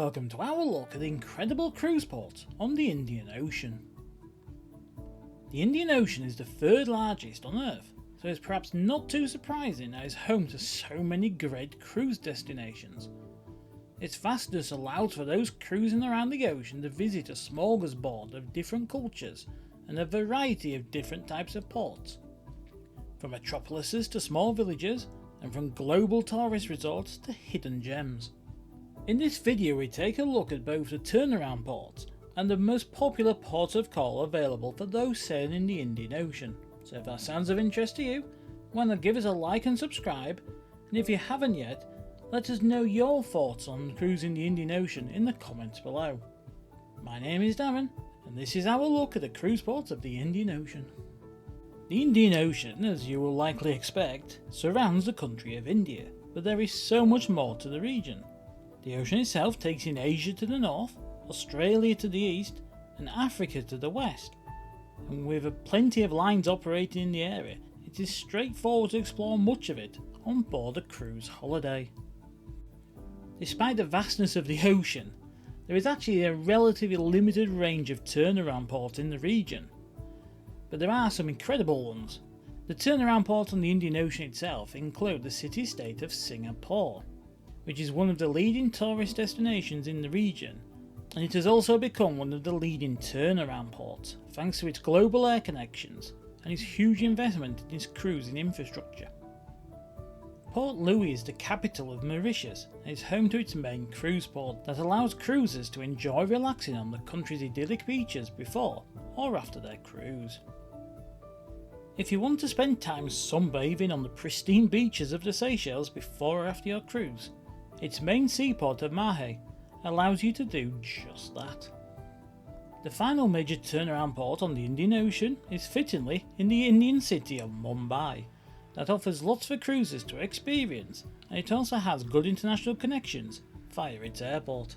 welcome to our look at the incredible cruise ports on the Indian Ocean. The Indian Ocean is the third largest on Earth, so it's perhaps not too surprising that it's home to so many great cruise destinations. Its vastness allows for those cruising around the ocean to visit a smorgasbord of different cultures and a variety of different types of ports. From metropolises to small villages, and from global tourist resorts to hidden gems. In this video we take a look at both the turnaround ports and the most popular ports of call available for those sailing in the Indian Ocean. So if that sounds of interest to you, why not give us a like and subscribe, and if you haven't yet, let us know your thoughts on cruising the Indian Ocean in the comments below. My name is Darren, and this is our look at the cruise ports of the Indian Ocean. The Indian Ocean, as you will likely expect, surrounds the country of India, but there is so much more to the region. The ocean itself takes in Asia to the north, Australia to the east, and Africa to the west. And with plenty of lines operating in the area, it is straightforward to explore much of it on board a cruise holiday. Despite the vastness of the ocean, there is actually a relatively limited range of turnaround ports in the region. But there are some incredible ones. The turnaround ports on the Indian Ocean itself include the city-state of Singapore, which is one of the leading tourist destinations in the region, and it has also become one of the leading turnaround ports thanks to its global air connections and its huge investment in its cruising infrastructure. Port Louis is the capital of Mauritius and is home to its main cruise port that allows cruisers to enjoy relaxing on the country's idyllic beaches before or after their cruise. If you want to spend time sunbathing on the pristine beaches of the Seychelles before or after your cruise, its main seaport of Mahe allows you to do just that. The final major turnaround port on the Indian Ocean is fittingly in the Indian city of Mumbai, that offers lots for cruisers to experience, and it also has good international connections via its airport.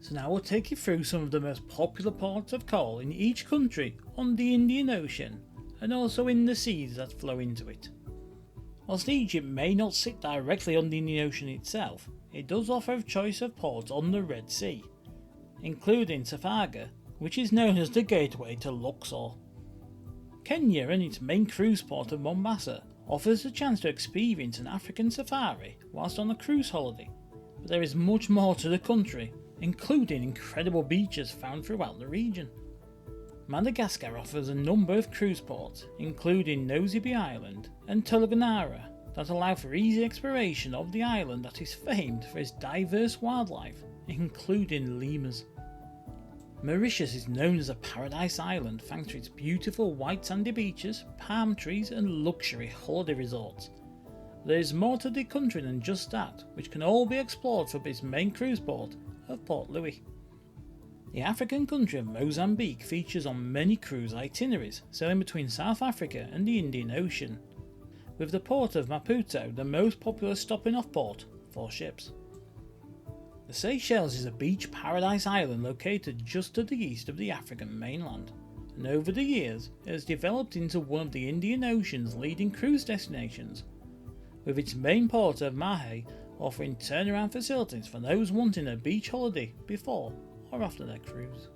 So now we'll take you through some of the most popular ports of call in each country on the Indian Ocean, and also in the seas that flow into it. Whilst Egypt may not sit directly on the Indian Ocean itself, it does offer a choice of ports on the Red Sea, including Safaga, which is known as the gateway to Luxor. Kenya and its main cruise port of Mombasa offers a chance to experience an African safari whilst on a cruise holiday, but there is much more to the country, including incredible beaches found throughout the region. Madagascar offers a number of cruise ports, including Nosy Island and Tologanara, that allow for easy exploration of the island that is famed for its diverse wildlife, including lemurs. Mauritius is known as a paradise island thanks to its beautiful white sandy beaches, palm trees and luxury holiday resorts. There is more to the country than just that, which can all be explored from its main cruise port of Port Louis. The African country of Mozambique features on many cruise itineraries sailing between South Africa and the Indian Ocean, with the port of Maputo the most popular stopping off port for ships. The Seychelles is a beach paradise island located just to the east of the African mainland, and over the years it has developed into one of the Indian Ocean's leading cruise destinations, with its main port of Mahe offering turnaround facilities for those wanting a beach holiday before or after their cruise.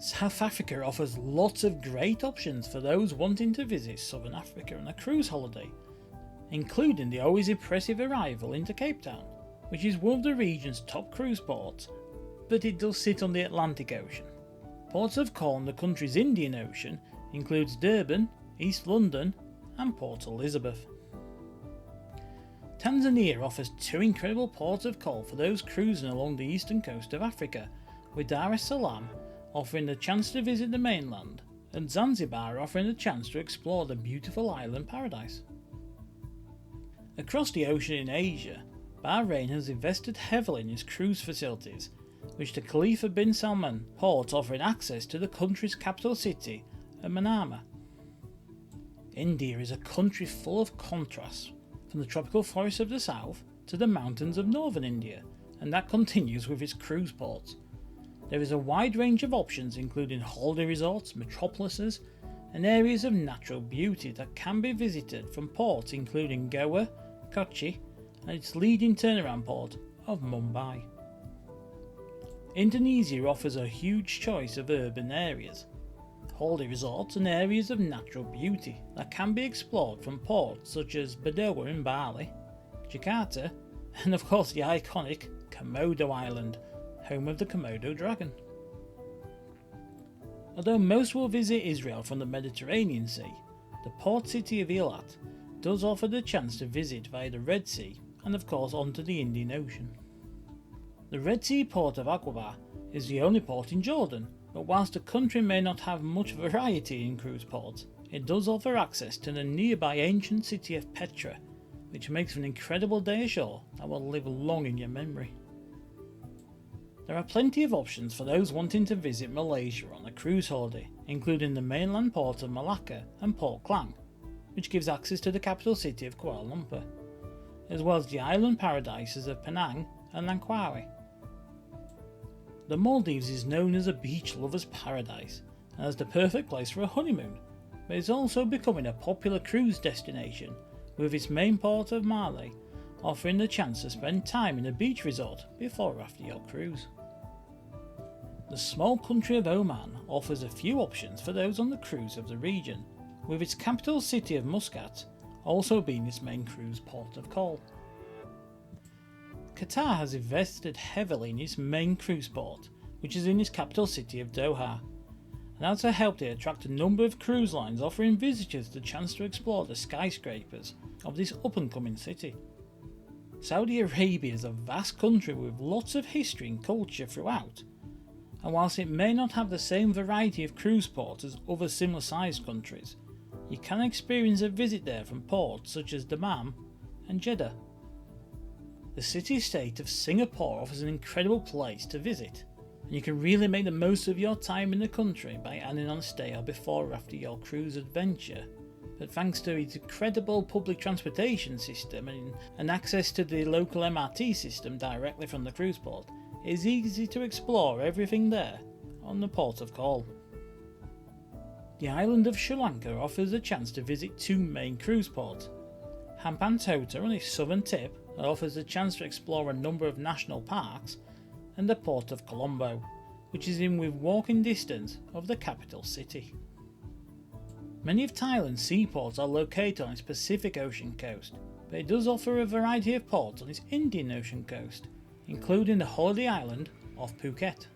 South Africa offers lots of great options for those wanting to visit Southern Africa on a cruise holiday, including the always impressive arrival into Cape Town, which is one of the region's top cruise ports, but it does sit on the Atlantic Ocean. Ports of call on the country's Indian Ocean includes Durban, East London and Port Elizabeth. Tanzania offers two incredible ports of call for those cruising along the eastern coast of Africa, with Dar es Salaam offering the chance to visit the mainland, and Zanzibar offering the chance to explore the beautiful island paradise. Across the ocean in Asia, Bahrain has invested heavily in its cruise facilities, which the Khalifa bin Salman port offering access to the country's capital city of Manama. India is a country full of contrasts, from the tropical forests of the south to the mountains of northern India, and that continues with its cruise ports. There is a wide range of options including holiday resorts, metropolises and areas of natural beauty that can be visited from ports including Goa, Kochi and its leading turnaround port of Mumbai. Indonesia offers a huge choice of urban areas, holiday resorts and areas of natural beauty that can be explored from ports such as Badoa in Bali, Jakarta, and of course the iconic Komodo Island, home of the Komodo dragon. Although most will visit Israel from the Mediterranean Sea, the port city of Eilat does offer the chance to visit via the Red Sea and of course onto the Indian Ocean. The Red Sea port of Aqaba is the only port in Jordan, but whilst the country may not have much variety in cruise ports, it does offer access to the nearby ancient city of Petra, which makes for an incredible day ashore that will live long in your memory. There are plenty of options for those wanting to visit Malaysia on a cruise holiday, including the mainland port of Malacca and Port Klang, which gives access to the capital city of Kuala Lumpur, as well as the island paradises of Penang and Langkawi. The Maldives is known as a beach lover's paradise and as the perfect place for a honeymoon, but it's also becoming a popular cruise destination, with its main port of Malé offering the chance to spend time in a beach resort before or after your cruise. The small country of Oman offers a few options for those on the cruise of the region, with its capital city of Muscat also being its main cruise port of call. Qatar has invested heavily in its main cruise port, which is in its capital city of Doha, and that's helped it attract a number of cruise lines offering visitors the chance to explore the skyscrapers of this up-and-coming city. Saudi Arabia is a vast country with lots of history and culture throughout, and whilst it may not have the same variety of cruise ports as other similar sized countries, you can experience a visit there from ports such as Dammam and Jeddah. The city-state of Singapore offers an incredible place to visit, and you can really make the most of your time in the country by adding on a stay before or after your cruise adventure. But thanks to its incredible public transportation system and access to the local MRT system directly from the cruise port, it is easy to explore everything there on the port of call. The island of Sri Lanka offers a chance to visit two main cruise ports, Hambantota on its southern tip that offers a chance to explore a number of national parks, and the port of Colombo, which is in within walking distance of the capital city. Many of Thailand's seaports are located on its Pacific Ocean coast, but it does offer a variety of ports on its Indian Ocean coast, including the holiday island of Phuket.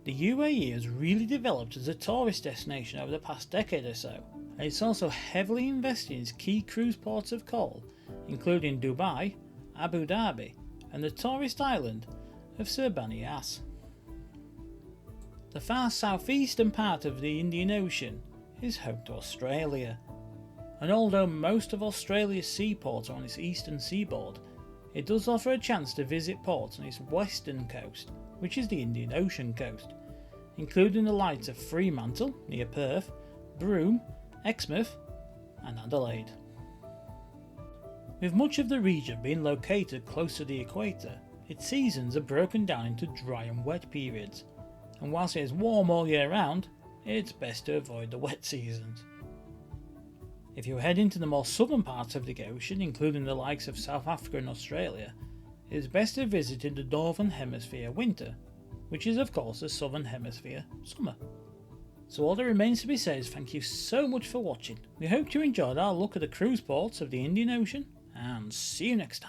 The UAE has really developed as a tourist destination over the past decade or so, and it's also heavily invested in its key cruise ports of call, including Dubai, Abu Dhabi, and the tourist island of Surbani As. The far southeastern part of the Indian Ocean is home to Australia, and although most of Australia's seaports are on its eastern seaboard, it does offer a chance to visit ports on its western coast, which is the Indian Ocean coast, including the likes of Fremantle near Perth, Broome, Exmouth and Adelaide. With much of the region being located close to the equator, its seasons are broken down into dry and wet periods, and whilst it is warm all year round, it's best to avoid the wet seasons. If you head into the more southern parts of the ocean, including the likes of South Africa and Australia, it is best to visit in the Northern Hemisphere winter, which is of course the Southern Hemisphere summer. So all that remains to be said is thank you so much for watching. We hope you enjoyed our look at the cruise ports of the Indian Ocean, and see you next time.